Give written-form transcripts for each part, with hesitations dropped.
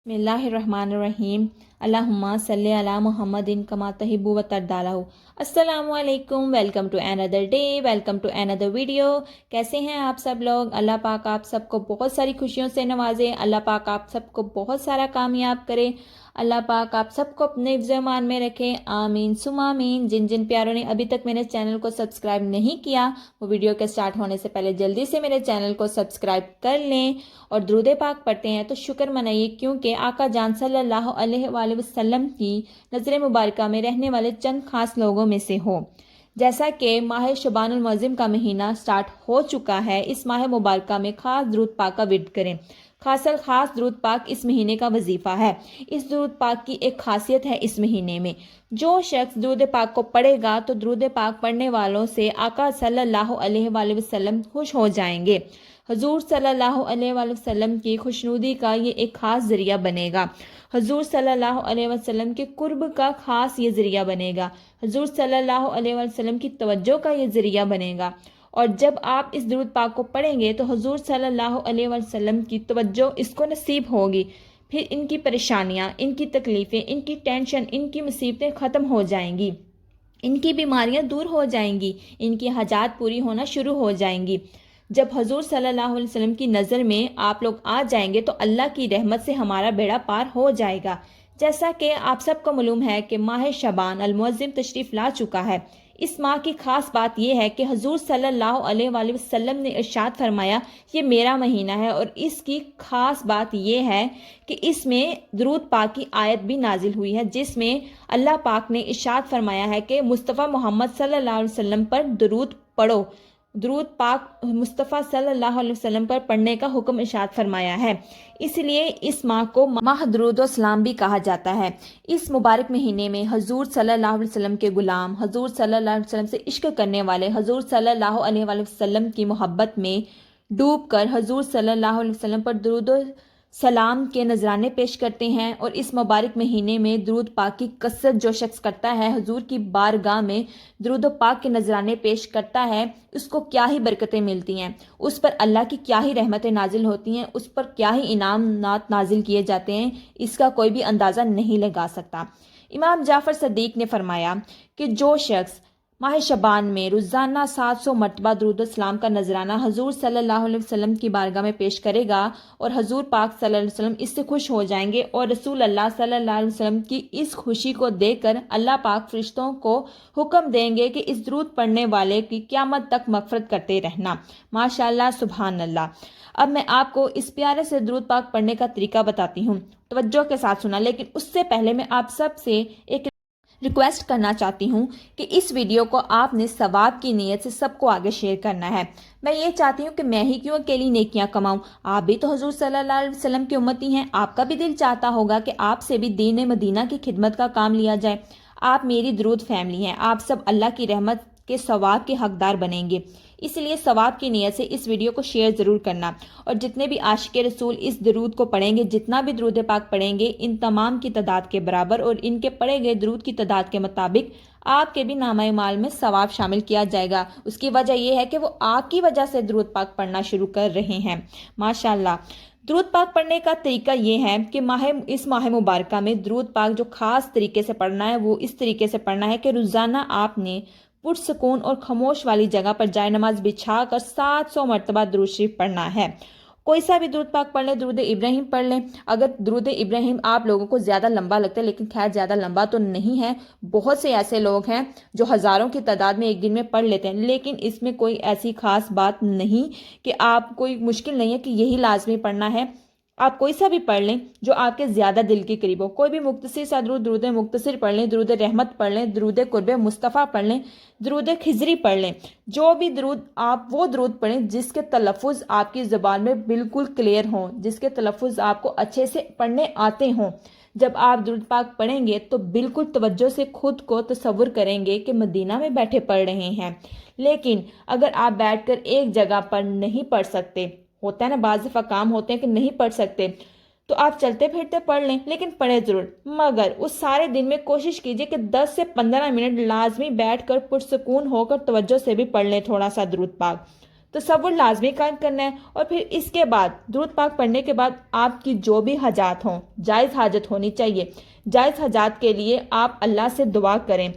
बिस्मिल्लाहिर्रहमानिर्रहीम अल्लाहुम्मा सल्ली अला मुहम्मदिन कमा तहिब्बु व तरदालहु। अस्सलामु अलैकुम, welcome to another day, welcome to another video. कैसे हैं आप सब लोग? अल्लाह पाक आप सबको बहुत सारी खुशियों से नवाजे, अल्लाह पाक आप सबको बहुत सारा कामयाब करे, अल्लाह पाक आप सबको अपने ज़मान में रखे, आमीन सुमा आमीन। जिन जिन प्यारों ने अभी तक मेरे चैनल को सब्सक्राइब नहीं किया वो वीडियो के स्टार्ट होने से पहले जल्दी से मेरे चैनल को सब्सक्राइब कर लें और दुरूद पाक पढ़ते हैं तो शुक्र मनाइए, क्योंकि आका जान सल्लल्लाहु अलैहि वसल्लम की नज़र मुबारका में रहने वाले चंद खास लोगों में से हो। जैसा कि माह शबानुल मुअज़्ज़म का महीना स्टार्ट हो चुका है, इस माह मुबारका में खास दुरूद पाक का विर्द करें। खास दुरूद पाक इस महीने का वजीफ़ा है। इस दुरूद पाक की एक खासियत है, इस महीने में जो शख्स दुरूद पाक को पढ़ेगा तो दुरूद पाक पढ़ने वालों से आका सल्लल्लाहु अलैहि वसल्लम खुश हो जाएंगे। हजूर सल्लल्लाहु अलैहि वसल्लम की खुशनुदी का ये एक ख़ास ज़रिया बनेगा। हजूर सल्लल्लाहु अलैहि वसल्लम के कुर्ब का ख़ास ये ज़रिया बनेगा। हजूर सल्लल्लाहु अलैहि वसल्लम की तवज्जो का ये ज़रिया बनेगा। और जब आप इस दुरूद पाक को पढ़ेंगे तो हजूर सल्लल्लाहु अलैहि वसल्लम की तवज्जो इसको नसीब होगी। फिर इनकी परेशानियाँ, इनकी तकलीफ़ें, इनकी टेंशन, इनकी मुसीबतें ख़त्म हो जाएंगी, इनकी बीमारियाँ दूर हो जाएंगी, इनकी हाजात पूरी होना शुरू हो जाएंगी। जब हजूर सल्लल्लाहु अलैहि वसल्लम की नज़र में आप लोग आ जाएंगे तो अल्लाह की रहमत से हमारा बेड़ा पार हो जाएगा। जैसा कि आप सबको मालूम है कि माह शबान अल मुअज़्ज़म तशरीफ़ ला चुका है। इस माह की ख़ास बात यह है कि हजूर सल्लल्लाहु अलैहि वसल्लम ने इरशाद फरमाया, ये मेरा महीना है। और इसकी ख़ास बात यह है कि इसमें दुरूद पाक की आयत भी नाजिल हुई है, जिसमें अल्लाह पाक ने इरशाद फरमाया है कि मुस्तफ़ा मोहम्मद सल्लल्लाहु अलैहि वसल्लम पर दुरूद पढ़ो। दुरूद पाक मुस्तफ़ा सल्लल्लाहु अलैहि वसल्लम पर पढ़ने का हुक्म इरशाद फरमाया है। इसलिए इस माह को माह दुरूद व सलाम भी कहा जाता है। इस मुबारक महीने में हजूर सल्लल्लाहु अलैहि वसल्लम के गुलाम, हजूर सल्लल्लाहु अलैहि वसल्लम से इश्क करने वाले, हजूर सल्लल्लाहु अलैहि वसल्लम की मोहब्बत में डूब कर हजूर सल्लल्लाहु अलैहि वसल्लम पर दुरूद सलाम के नजराने पेश करते हैं। और इस मुबारक महीने में दुरूद पाक की कसरत जो शख्स करता है, हजूर की बारगाह में दुरूद पाक के नजराने पेश करता है, उसको क्या ही बरकतें मिलती हैं, उस पर अल्लाह की क्या ही रहमतें नाजिल होती हैं, उस पर क्या ही इनामात नाजिल किए जाते हैं, इसका कोई भी अंदाज़ा नहीं लगा सकता। इमाम जाफ़र सदीक ने फरमाया कि जो शख्स माह शबान में रोज़ाना 700 मरतबा दुरूद सलाम का नजराना हजूर सल्लल्लाहु अलैहि वसल्लम की बारगाह में पेश करेगा और हजूर पाक सल्लल्लाहु अलैहि वसल्लम इससे खुश हो जाएंगे। और रसूल अल्लाह सल्लल्लाहु अलैहि वसल्लम की इस खुशी को देखकर अल्लाह पाक फरिश्तों को हुक्म देंगे कि इस दुरूद पढ़ने वाले की क़यामत तक मग़फ़िरत करते रहना। माशाअल्लाह, सुभान अल्लाह। अब मैं आपको इस प्यारे से दुरूद पाक पढ़ने का तरीका बताती हूँ, तवज्जो के साथ सुना। लेकिन उससे पहले मैं आप सब से एक रिक्वेस्ट करना चाहती हूँ कि इस वीडियो को आपने सवाब की नीयत से सबको आगे शेयर करना है। मैं ये चाहती हूँ कि मैं ही क्यों अकेली नेकियां कमाऊँ, आप भी तो हजूर सल्लल्लाहु अलैहि वसल्लम की उम्मती हैं। आपका भी दिल चाहता होगा कि आपसे भी दीन मदीना की खिदमत का काम लिया जाए। आप मेरी दुरूद फैमिली हैं, आप सब अल्लाह की रहमत के सवाब के हकदार बनेंगे। इसलिए सवाब की नीयत से इस वीडियो को शेयर ज़रूर करना। और जितने भी आशिक़ रसूल इस दरूद को पढ़ेंगे, जितना भी दरूद पाक पढ़ेंगे, इन तमाम की तादाद के बराबर और इनके पढ़े गए दरूद की तादाद के मुताबिक आपके भी नामा माल में सवाब शामिल किया जाएगा। उसकी वजह यह है कि वो आपकी वजह से दरूद पाक पढ़ना शुरू कर रहे हैं। माशाअल्लाह। दरूद पाक पढ़ने का तरीका ये है कि इस माह मुबारका में दरूद पाक जो ख़ास तरीके से पढ़ना है वो इस तरीके से पढ़ना है कि रोज़ाना आपने पुरसकून और खामोश वाली जगह पर जाए नमाज बिछा कर 700 मरतबा दुरूद शरीफ पढ़ना है। कोई सा भी दुरूद पाक पढ़ लें, दुरूद इब्राहिम पढ़ लें। अगर दुरूद इब्राहिम आप लोगों को ज़्यादा लंबा लगता है, लेकिन खैर ज़्यादा लंबा तो नहीं है, बहुत से ऐसे लोग हैं जो हज़ारों की तादाद में एक दिन में पढ़ लेते हैं, लेकिन इसमें कोई ऐसी ख़ास बात नहीं कि आप कोई मुश्किल नहीं है कि यही लाजमी पढ़ना है। आप कोई सा भी पढ़ लें जो आपके ज़्यादा दिल के करीब हो। कोई भी मुख्तसर सा दुरूद मुख्तसर पढ़ लें, दुरूद रहमत पढ़ लें, दुरूद कुर्ब मुस्तफ़ा पढ़ लें, दुरूद खिजरी पढ़ लें। जो भी दुरूद आप वो दुरूद पढ़ें जिसके तलफ़ुज़ आपकी ज़ुबान में बिल्कुल क्लियर हों, जिसके तलफ़ुज़ आपको अच्छे से पढ़ने आते हों। जब आप दुरूद पाक पढ़ेंगे तो बिल्कुल तवज्जो से खुद को तसव्वुर करेंगे कि मदीना में बैठे पढ़ रहे हैं। लेकिन अगर आप बैठकर एक जगह पर नहीं पढ़ सकते, होता है ना, बाज़ दफ़ा काम होते हैं कि नहीं पढ़ सकते, तो आप चलते फिरते पढ़ लें, लेकिन पढ़ें ज़रूर। मगर उस सारे दिन में कोशिश कीजिए कि 10 से 15 मिनट लाजमी बैठ कर पुरसकून होकर तवज्जो से भी पढ़ लें थोड़ा सा दुरूद पाक। تصور لازمی قائم کرنا ہے، اور پھر اس کے بعد درود پاک پڑھنے کے بعد آپ کی جو بھی حاجات ہوں، جائز حاجت ہونی چاہیے، جائز حاجات کے لیے آپ اللہ سے دعا کریں،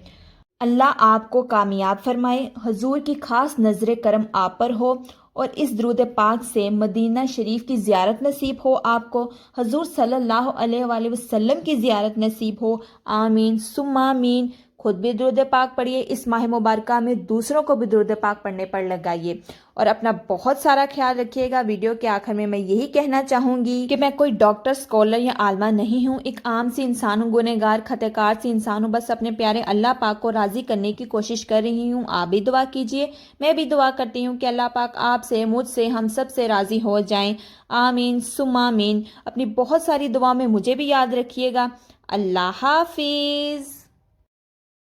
اللہ آپ کو کامیاب فرمائے، حضور کی خاص نظر کرم آپ پر ہو، اور اس درود پاک سے مدینہ شریف کی زیارت نصیب ہو آپ کو، حضور صلی اللہ علیہ وآلہ وسلم کی زیارت نصیب ہو، آمین ثم آمین۔ خود بھی درود پاک پڑھیے، اس ماہ مبارکہ میں دوسروں کو بھی درود پاک پڑھنے پر لگائیے، اور اپنا بہت سارا خیال رکھیے گا۔ ویڈیو کے آخر میں یہی کہنا چاہوں گی کہ میں کوئی ڈاکٹر، اسکالر یا عالمہ نہیں ہوں، ایک عام سی انسان ہوں، گنہگار خطا کار سی انسان ہوں، بس اپنے پیارے اللہ پاک کو راضی کرنے کی کوشش کر رہی ہوں۔ آپ بھی دعا کیجئے، میں بھی دعا کرتی ہوں کہ اللہ پاک آپ سے، مجھ سے، ہم سب سے راضی ہو جائیں، آمین ثم آمین۔ اپنی بہت ساری دعا میں مجھے بھی یاد رکھیے گا۔ اللہ حافظ۔